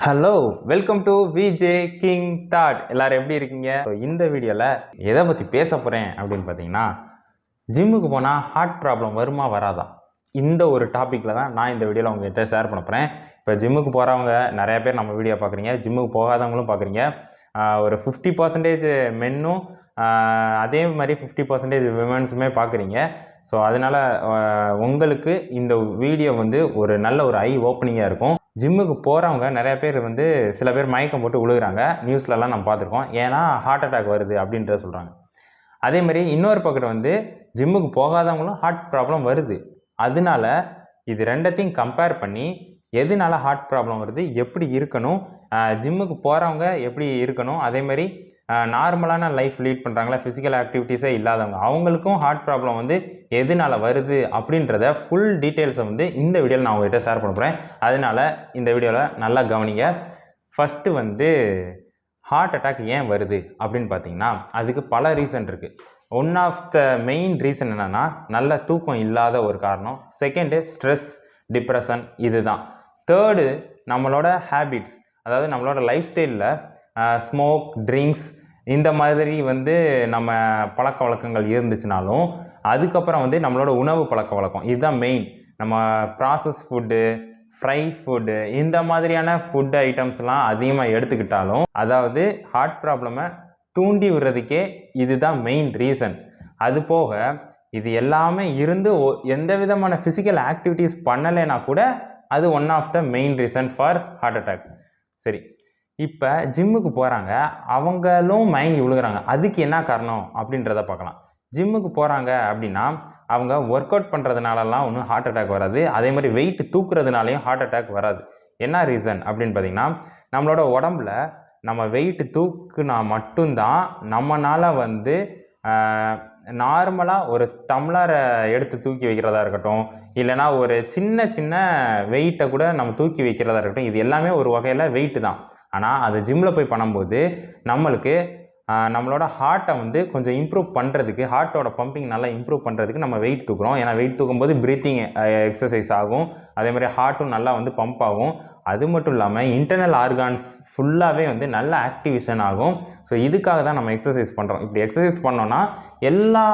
Hello, welcome to VJ King Thought. எல்லாரும் எப்படி இருக்கீங்க? இந்த வீடியோவில் எதை பற்றி பேச போகிறேன் அப்படின்னு பார்த்தீங்கன்னா, ஜிம்முக்கு போனால் ஹார்ட் ப்ராப்ளம் வருமா வராதா, இந்த ஒரு டாப்பிக்கில் தான் நான் இந்த வீடியோவில் உங்கள்கிட்ட ஷேர் பண்ண போகிறேன். இப்போ ஜிம்முக்கு போகிறவங்க நிறைய பேர் நம்ம வீடியோ பார்க்குறீங்க, ஜிம்முக்கு போகாதவங்களும் பார்க்குறீங்க. ஒரு 50% மென்னும் அதே மாதிரி 50% விமன்ஸுமே பார்க்குறீங்க. ஸோ அதனால் உங்களுக்கு இந்த வீடியோ வந்து ஒரு நல்ல ஒரு ஐ ஓப்பனிங்காக இருக்கும். ஜிம்முக்கு போகிறவங்க நிறைய பேர் வந்து சில பேர் மயக்கம் போட்டு விழுகிறாங்க, நியூஸ்லலாம் நம்ம பார்த்துருக்கோம். ஏன்னா ஹார்ட் அட்டாக் வருது அப்படின்றத சொல்கிறாங்க. அதேமாதிரி இன்னொரு பக்கம் வந்து ஜிம்முக்கு போகாதவங்களும் ஹார்ட் ப்ராப்ளம் வருது. அதனால இது ரெண்டத்தையும் கம்பேர் பண்ணி எதனால ஹார்ட் ப்ராப்ளம் வருது, எப்படி இருக்கணும், ஜிம்முக்கு போகிறவங்க எப்படி இருக்கணும், அதேமாதிரி நார்மலான லைஃப் லீட் பண்ணுறாங்களா, ஃபிசிக்கல் ஆக்டிவிட்டீஸே இல்லாதவங்க அவங்களுக்கும் ஹார்ட் ப்ராப்ளம் வந்து எதனால வருது அப்படின்றத ஃபுல் டீட்டெயில்ஸை வந்து இந்த வீடியோவில் நான் உங்கள்கிட்ட ஷேர் பண்ண போகிறேன். அதனால் இந்த வீடியோவில் நல்லா கவனிங்க. ஃபஸ்ட்டு வந்து ஹார்ட் அட்டாக் ஏன் வருது அப்படின்னு பார்த்தீங்கன்னா, அதுக்கு பல ரீசன் இருக்குது. One of the main reason என்னென்னா, நல்ல தூக்கம் இல்லாத ஒரு காரணம். செகண்டு ஸ்ட்ரெஸ், டிப்ரெஷன், இதுதான். தேர்டு நம்மளோட ஹேபிட்ஸ், அதாவது நம்மளோட லைஃப் ஸ்டைலில் ஸ்மோக், ட்ரிங்க்ஸ் இந்த மாதிரி வந்து நம்ம பழக்க வழக்கங்கள் இருந்துச்சுனாலும், அதுக்கப்புறம் வந்து நம்மளோட உணவு பழக்க வழக்கம் இதுதான் மெயின். நம்ம ப்ராசஸ் ஃபுட்டு, ஃப்ரை ஃபுட்டு இந்த மாதிரியான ஃபுட் ஐட்டம்ஸ்லாம் அதிகமாக எடுத்துக்கிட்டாலும், அதாவது ஹார்ட் ப்ராப்ளமை தூண்டி விடுறதுக்கே இதுதான் மெயின் ரீசன். அது போக இது எல்லாமே இருந்து எந்த விதமான ஃபிசிக்கல் ஆக்டிவிட்டீஸ் பண்ணலைன்னா கூட அது one of the main reason for heart attack. சரி, இப்போ ஜிம்முக்கு போகிறாங்க, அவங்களும் மயங்கி விழுகிறாங்க. அதுக்கு என்ன காரணம் அப்படின்றத பார்க்கலாம். ஜிம்முக்கு போகிறாங்க அப்படின்னா அவங்க ஒர்க் அவுட் பண்ணுறதுனாலலாம் ஒன்றும் ஹார்ட் அட்டாக் வராது. அதே மாதிரி வெயிட் தூக்குறதுனாலையும் ஹார்ட் அட்டாக் வராது. என்ன ரீசன் அப்படின்னு பார்த்தீங்கன்னா, நம்மளோட உடம்புல நம்ம வெயிட் தூக்குனா மட்டும்தான் நம்மளால் வந்து நார்மலாக ஒரு டம்ளரை எடுத்து தூக்கி வைக்கிறதா இருக்கட்டும், இல்லைனா ஒரு சின்ன சின்ன வெயிட்டை கூட நம்ம தூக்கி வைக்கிறதா இருக்கட்டும், இது எல்லாமே ஒரு வகையில் வெயிட்டு தான். ஆனால் அது ஜிம்மில் போய் பண்ணும்போது நம்மளுக்கு நம்மளோட ஹார்ட்டை வந்து கொஞ்சம் இம்ப்ரூவ் பண்ணுறதுக்கு, ஹார்ட்டோட பம்பிங் நல்லா இம்ப்ரூவ் பண்ணுறதுக்கு நம்ம வெயிட் தூக்குறோம். ஏன்னா வெயிட் தூக்கும்போது ப்ரீத்திங் எக்ஸசைஸ் ஆகும், அதேமாதிரி ஹார்ட்டும் நல்லா வந்து பம்ப் ஆகும். அது மட்டும் இல்லாமல் இன்டர்னல் ஆர்கான்ஸ் ஃபுல்லாகவே வந்து நல்ல ஆக்டிவேஷன் ஆகும். ஸோ இதுக்காக தான் நம்ம எக்ஸசைஸ் பண்ணுறோம். இப்படி எக்ஸசைஸ் பண்ணோன்னா எல்லா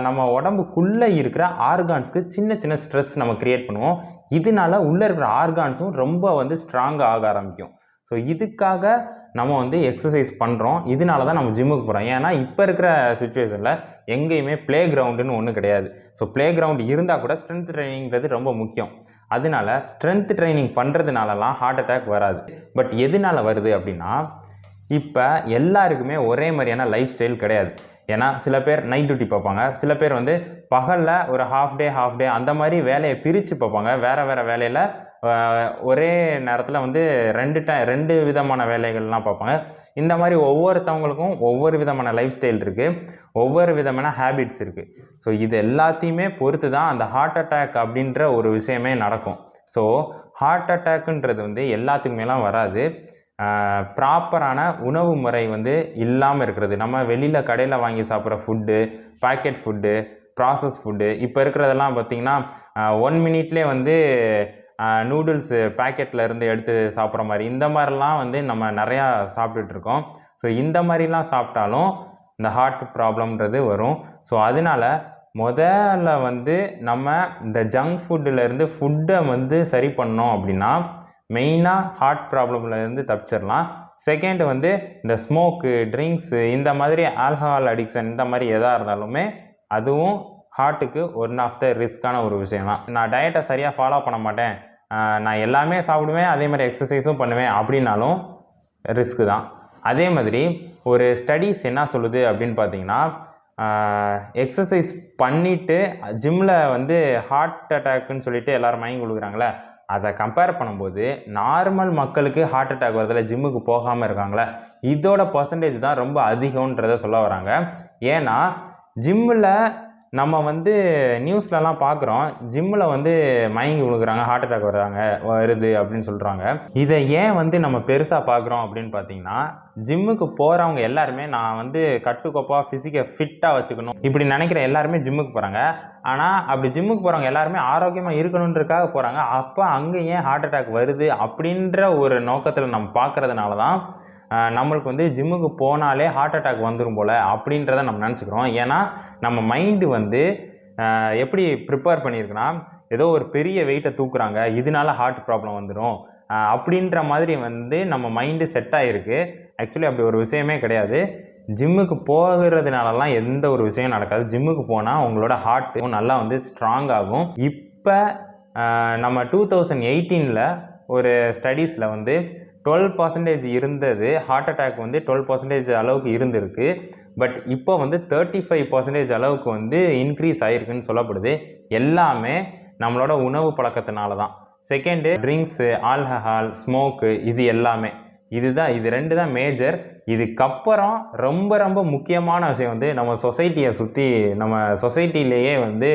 நம்ம உடம்புக்குள்ளே இருக்கிற ஆர்கான்ஸ்க்கு சின்ன சின்ன ஸ்ட்ரெஸ் நம்ம க்ரியேட் பண்ணுவோம். இதனால உள்ளே இருக்கிற ஆர்கான்ஸும் ரொம்ப வந்து ஸ்ட்ராங்காக ஆக ஆரம்பிக்கும். ஸோ இதுக்காக நம்ம வந்து எக்ஸசைஸ் பண்ணுறோம். இதனால தான் நம்ம ஜிம்முக்கு போகிறோம். ஏன்னா இப்போ இருக்கிற சுச்சுவேஷனில் எங்கேயுமே ப்ளே கிரவுண்டுன்னு ஒன்றும் கிடையாது. ஸோ ப்ளே கிரவுண்ட் இருந்தால் கூட ஸ்ட்ரென்த் ட்ரைனிங்கிறது ரொம்ப முக்கியம். அதனால ஸ்ட்ரென்த் ட்ரைனிங் பண்ணுறதுனாலலாம் ஹார்ட் அட்டாக் வராது. பட் எதனால வருது அப்படின்னா, இப்போ எல்லாருக்குமே ஒரே மாதிரியான லைஃப் ஸ்டைல் கிடையாது. ஏன்னா சில பேர் நைட் டியூட்டி பார்ப்பாங்க, சில பேர் வந்து பகலில் ஒரு ஹாஃப் டே அந்த மாதிரி வேலையை பிரித்து பார்ப்பாங்க. வேறு வேறு வேலையில் ஒரே நேரத்தில் வந்து ரெண்டு விதமான வேலைகள்லாம் பார்ப்பாங்க. இந்த மாதிரி ஒவ்வொருத்தவங்களுக்கும் ஒவ்வொரு விதமான லைஃப் ஸ்டைல் இருக்குது, ஒவ்வொரு விதமான ஹேபிட்ஸ் இருக்குது. ஸோ இது எல்லாத்தையுமே பொறுத்து தான் அந்த ஹார்ட் அட்டாக் அப்படின்ற ஒரு விஷயமே நடக்கும். ஸோ ஹார்ட் அட்டாக்குன்றது வந்து எல்லாத்துக்குமேலாம் வராது. ப்ராப்பரான உணவு முறை வந்து இல்லாமல் இருக்கிறது. நம்ம வெளியில் கடையில் வாங்கி சாப்பிட்ற food, packet food, process food, இப்போ இருக்கிறதெல்லாம் பார்த்திங்கன்னா 1 மினிட்லேயே வந்து நூடுல்ஸு பேக்கெட்டில் இருந்து எடுத்து சாப்பிட்ற மாதிரி, இந்த மாதிரிலாம் வந்து நம்ம நிறையா சாப்பிட்டுட்ருக்கோம். ஸோ இந்த மாதிரிலாம் சாப்பிட்டாலும் இந்த ஹார்ட் ப்ராப்ளம்ன்றது வரும். ஸோ அதனால் முதல்ல வந்து நம்ம இந்த ஜங்க் ஃபுட்டிலேருந்து ஃபுட்டை வந்து சரி பண்ணோம் அப்படின்னா மெயினாக ஹார்ட் ப்ராப்ளம்லேருந்து தப்பிச்சிடலாம். செகண்ட் வந்து இந்த ஸ்மோக்கு, ட்ரிங்க்ஸு இந்த மாதிரி ஆல்கஹால் அடிக்ஷன் இந்த மாதிரி எதாக இருந்தாலுமே அதுவும் ஹார்ட்டுக்கு ஒன் ஆஃப் த ரிஸ்க்கான ஒரு விஷயம் தான். நான் டயட்டை சரியாக ஃபாலோ பண்ண மாட்டேன், நான் எல்லாமே சாப்பிடுவேன், அதே மாதிரி எக்ஸசைஸும் பண்ணுவேன் அப்படின்னாலும் ரிஸ்க்கு தான். அதே மாதிரி ஒரு ஸ்டடீஸ் என்ன சொல்லுது அப்படின்னு பார்த்தீங்கன்னா, எக்ஸசைஸ் பண்ணிவிட்டு ஜிம்மில் வந்து ஹார்ட் அட்டாக்குன்னு சொல்லிட்டு எல்லோரும் மயங்கி விழுகிறாங்களே, அதை கம்பேர் பண்ணும்போது நார்மல் மக்களுக்கு ஹார்ட் அட்டாக் வரதில்ல, ஜிம்முக்கு போகாமல் இருக்காங்களே, இதோட பர்சன்டேஜ் தான் ரொம்ப அதிகம்ன்றதை சொல்ல வராங்க. ஏன்னா ஜிம்மில் நம்ம வந்து நியூஸ்லலாம் பார்க்குறோம், ஜிம்மில் வந்து மயங்கி விழுகுறாங்க, ஹார்ட் அட்டாக் வருது அப்படின்னு சொல்கிறாங்க. இதை ஏன் வந்து நம்ம பெருசாக பார்க்குறோம் அப்படின்னு பார்த்தீங்கன்னா, ஜிம்முக்கு போகிறவங்க எல்லாருமே நான் வந்து கட்டுக்கோப்பாக ஃபிசிக்கை ஃபிட்டாக வச்சுக்கணும் இப்படி நினைக்கிற எல்லாருமே ஜிம்முக்கு போகிறாங்க. ஆனால் அப்படி ஜிம்முக்கு போகிறவங்க எல்லாருமே ஆரோக்கியமாக இருக்கணுன்றதுக்காக போகிறாங்க. அப்போ அங்கே ஏன் ஹார்ட் அட்டாக் வருது அப்படின்ற ஒரு நோக்கத்தில் நம்ம பார்க்குறதுனால தான் நம்மளுக்கு வந்து ஜிம்முக்கு போனாலே ஹார்ட் அட்டாக் வந்துடும் போல் அப்படின்றத நம்ம நினச்சிக்கிறோம். ஏன்னா நம்ம மைண்டு வந்து எப்படி ப்ரிப்பேர் பண்ணியிருக்குன்னா, ஏதோ ஒரு பெரிய வெயிட்டை தூக்குறாங்க, இதனால ஹார்ட் ப்ராப்ளம் வந்துடும் அப்படின்ற மாதிரி வந்து நம்ம மைண்டு செட் ஆகிருக்கு. ஆக்சுவலி அப்படி ஒரு விஷயமே கிடையாது. ஜிம்முக்கு போகிறதுனாலலாம் எந்த ஒரு விஷயம் நடக்காது. ஜிம்முக்கு போனால் உங்களோட ஹார்ட் நல்லா வந்து ஸ்ட்ராங் ஆகும். இப்போ நம்ம 2018 ஒரு ஸ்டடீஸில் வந்து 12% இருந்தது, ஹார்ட் அட்டாக் வந்து 12% அளவுக்கு இருந்திருக்கு. பட் இப்போ வந்து 35% அளவுக்கு வந்து இன்க்ரீஸ் ஆகிருக்குன்னு சொல்லப்படுது. எல்லாமே நம்மளோட உணவு பழக்கத்தினால தான். செகண்டு ட்ரிங்க்ஸு, ஆல்கஹால், ஸ்மோக்கு, இது எல்லாமே இது 2 தான் மேஜர். இதுக்கப்புறம் ரொம்ப ரொம்ப முக்கியமான விஷயம் வந்து நம்ம சொசைட்டியை சுற்றி, நம்ம சொசைட்டிலேயே வந்து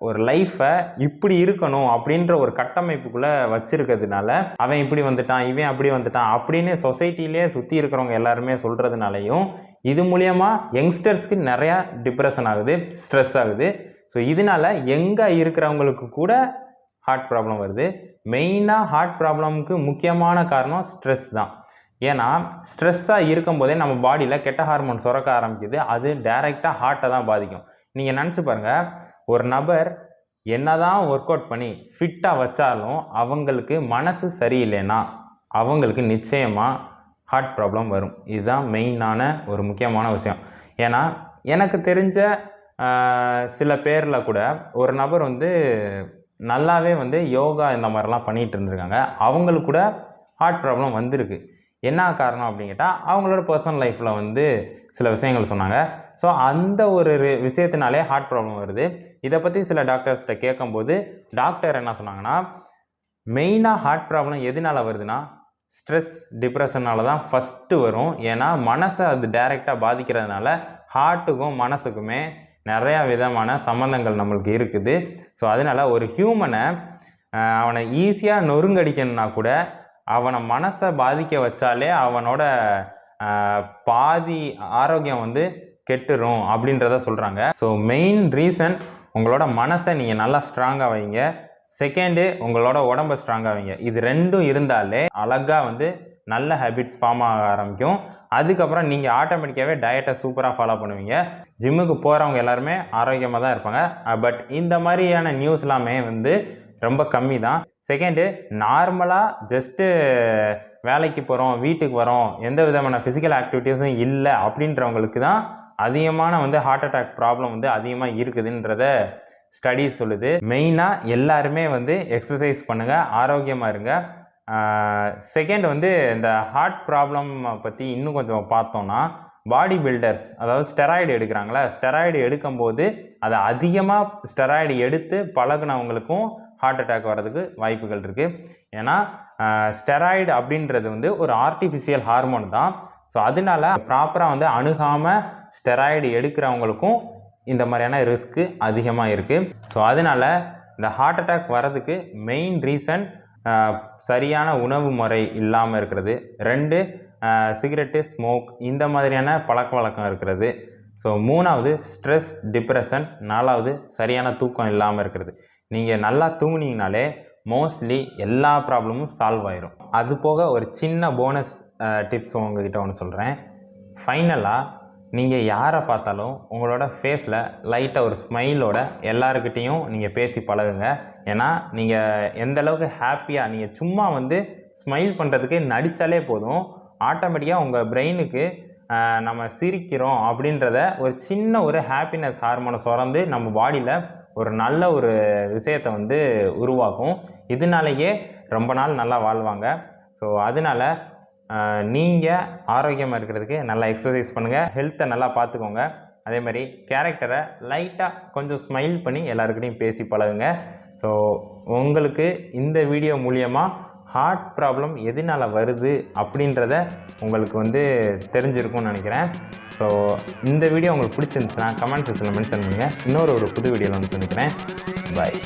ஒரு லைஃப்பை இப்படி இருக்கணும் அப்படின்ற ஒரு கட்டமைப்புக்குள்ளே வச்சிருக்கிறதுனால, அவன் இப்படி வந்துட்டான், இவன் அப்படி வந்துட்டான் அப்படின்னு சொசைட்டிலே சுற்றி இருக்கிறவங்க எல்லாருமே சொல்கிறதுனாலையும், இது மூலயமா யங்ஸ்டர்ஸ்க்கு நிறையா டிப்ரெஷன் ஆகுது, ஸ்ட்ரெஸ் ஆகுது. ஸோ இதனால எங்கே இருக்கிறவங்களுக்கு கூட ஹார்ட் ப்ராப்ளம் வருது. மெயினாக ஹார்ட் ப்ராப்ளமுக்கு முக்கியமான காரணம் ஸ்ட்ரெஸ் தான். ஏன்னா ஸ்ட்ரெஸ்ஸாக இருக்கும்போதே நம்ம பாடியில் கெட்ட ஹார்மோன் சுரக்க ஆரம்பிக்குது. அது டைரெக்டாக ஹார்ட்டை தான் பாதிக்கும். நீங்கள் நினச்சி பாருங்கள், ஒரு நபர் என்னதான் ஒர்க் அவுட் பண்ணி ஃபிட்டாக வச்சாலும் அவங்களுக்கு மனசு சரியில்லைன்னா அவங்களுக்கு நிச்சயமாக ஹார்ட் ப்ராப்ளம் வரும். இதுதான் மெயினான ஒரு முக்கியமான விஷயம். ஏன்னா எனக்கு தெரிஞ்ச சில பேரில் கூட ஒரு நபர் வந்து நல்லாவே வந்து யோகா இந்த மாதிரிலாம் பண்ணிகிட்டு இருந்திருக்காங்க. அவங்களுக்கு கூட ஹார்ட் ப்ராப்ளம் வந்திருக்கு. என்ன காரணம் அப்படின்னு கேட்டால், அவங்களோட பர்சனல் லைஃப்பில் வந்து சில விஷயங்கள் சொன்னாங்க. ஸோ அந்த ஒரு விஷயத்தினாலே ஹார்ட் ப்ராப்ளம் வருது. இதை பற்றி சில டாக்டர்ஸ்கிட்ட கேட்கும்போது டாக்டர் என்ன சொன்னாங்கன்னா, மெயினாக ஹார்ட் ப்ராப்ளம் எதனால் வருதுன்னா ஸ்ட்ரெஸ், டிப்ரெஷனால தான் ஃபஸ்ட்டு வரும். ஏன்னா மனசை அது டைரெக்டாக பாதிக்கிறதுனால ஹார்ட்டுக்கும் மனசுக்குமே நிறையா விதமான சம்மந்தங்கள் நம்மளுக்கு இருக்குது. ஸோ அதனால் ஒரு ஹியூமனை அவனை ஈஸியாக நொறுங்கடிக்கணுன்னா கூட அவனை மனசை பாதிக்க வச்சாலே அவனோட பாதி ஆரோக்கியம் வந்து கெட்டுரும் அப்படின்றத சொல்கிறாங்க. ஸோ மெயின் ரீசன் உங்களோட மனசை நீங்கள் நல்லா ஸ்ட்ராங்காக வைங்க. செகண்டு உங்களோட உடம்பை ஸ்ட்ராங்காக வைங்க. இது ரெண்டும் இருந்தாலே அழகாக வந்து நல்ல ஹேபிட்ஸ் ஃபார்ம் ஆக ஆரம்பிக்கும். அதுக்கப்புறம் நீங்கள் ஆட்டோமேட்டிக்காகவே டயட்டை சூப்பராக ஃபாலோ பண்ணுவீங்க. ஜிம்முக்கு போகிறவங்க எல்லாருமே ஆரோக்கியமாக தான் இருப்பாங்க. பட் இந்த மாதிரியான நியூஸ் எல்லாமே வந்து ரொம்ப கம்மி தான். செகண்டு, நார்மலாக ஜஸ்ட்டு வேலைக்கு போகிறோம், வீட்டுக்கு வரோம், எந்த விதமான ஃபிசிக்கல் ஆக்டிவிட்டீஸும் இல்லை அப்படின்றவங்களுக்கு தான் அதிகமான வந்து ஹார்ட் அட்டாக் ப்ராப்ளம் வந்து அதிகமாக இருக்குதுன்றத ஸ்டடீஸ் சொல்லுது. மெயினாக எல்லாருமே வந்து எக்ஸசைஸ் பண்ணுங்கள், ஆரோக்கியமாக இருங்க. செகண்ட் வந்து இந்த ஹார்ட் ப்ராப்ளம் பற்றி இன்னும் கொஞ்சம் பார்த்தோன்னா, பாடி பில்டர்ஸ், அதாவது ஸ்டெராய்டு எடுக்கிறாங்களே, ஸ்டெராய்டு எடுக்கும்போது அதை அதிகமாக ஸ்டெராய்டு எடுத்து பழகுனவங்களுக்கும் ஹார்ட் அட்டாக் வர்றதுக்கு வாய்ப்புகள் இருக்குது. ஏன்னா ஸ்டெராய்டு அப்படின்றது வந்து ஒரு ஆர்டிஃபிஷியல் ஹார்மோன் தான். ஸோ அதனால ப்ராப்பராக வந்து அணுகாமல் ஸ்டெராய்டு எடுக்கிறவங்களுக்கும் இந்த மாதிரியான ரிஸ்க்கு அதிகமாக இருக்குது. ஸோ அதனால் இந்த ஹார்ட் அட்டாக் வர்றதுக்கு மெயின் ரீசன் சரியான உணவு முறை இல்லாமல் இருக்கிறது. 2, சிகரெட்டு, ஸ்மோக், இந்த மாதிரியான பழக்க வழக்கம் இருக்கிறது. ஸோ 3வது ஸ்ட்ரெஸ், டிப்ரெஷன். 4வது சரியான தூக்கம் இல்லாமல் இருக்கிறது. நீங்கள் நல்லா தூங்குனீங்கனாலே மோஸ்ட்லி எல்லா ப்ராப்ளமும் சால்வ் ஆயிரும். அது போக ஒரு சின்ன போனஸ் டிப்ஸ் உங்ககிட்ட ஒன்று சொல்கிறேன். ஃபைனலாக நீங்கள் யாரை பார்த்தாலும் உங்களோட ஃபேஸில் லைட்டாக ஒரு ஸ்மைலோட எல்லாருக்கிட்டேயும் நீங்கள் பேசி பழகுங்க. ஏன்னா நீங்கள் எந்த அளவுக்கு ஹாப்பியாக, நீங்கள் சும்மா வந்து ஸ்மைல் பண்ணுறதுக்கு நடித்தாலே போதும், ஆட்டோமேட்டிக்காக உங்கள் பிரெயினுக்கு நம்ம சிரிக்கிறோம் அப்படின்றத ஒரு சின்ன ஒரு ஹாப்பினஸ் ஹார்மோனை சுரந்து நம்ம பாடியில் ஒரு நல்ல ஒரு விஷயத்தை வந்து உருவாக்கும். இதனாலேயே ரொம்ப நாள் நல்லா வாழ்வாங்க. ஸோ அதனால் நீங்கள் ஆரோக்கியமாக இருக்கிறதுக்கு நல்லா எக்ஸசைஸ் பண்ணுங்கள், ஹெல்த்தை நல்லா பார்த்துக்கோங்க. அதே மாதிரி கேரக்டரை லைட்டாக கொஞ்சம் ஸ்மைல் பண்ணி எல்லாருக்கிட்டையும் பேசி பழகுங்க. ஸோ உங்களுக்கு இந்த வீடியோ மூலியமாக ஹார்ட் ப்ராப்ளம் எதனால் வருது அப்படின்றத உங்களுக்கு வந்து தெரிஞ்சிருக்கும்னு நினைக்கிறேன். ஸோ இந்த வீடியோ உங்களுக்கு பிடிச்சிருந்துச்சுன்னா கமெண்ட் செக்ஷனில் மென்ஷன் பண்ணுங்கள். இன்னொரு புது வீடியோவில் வந்து சந்திக்கிறேன். பாய்.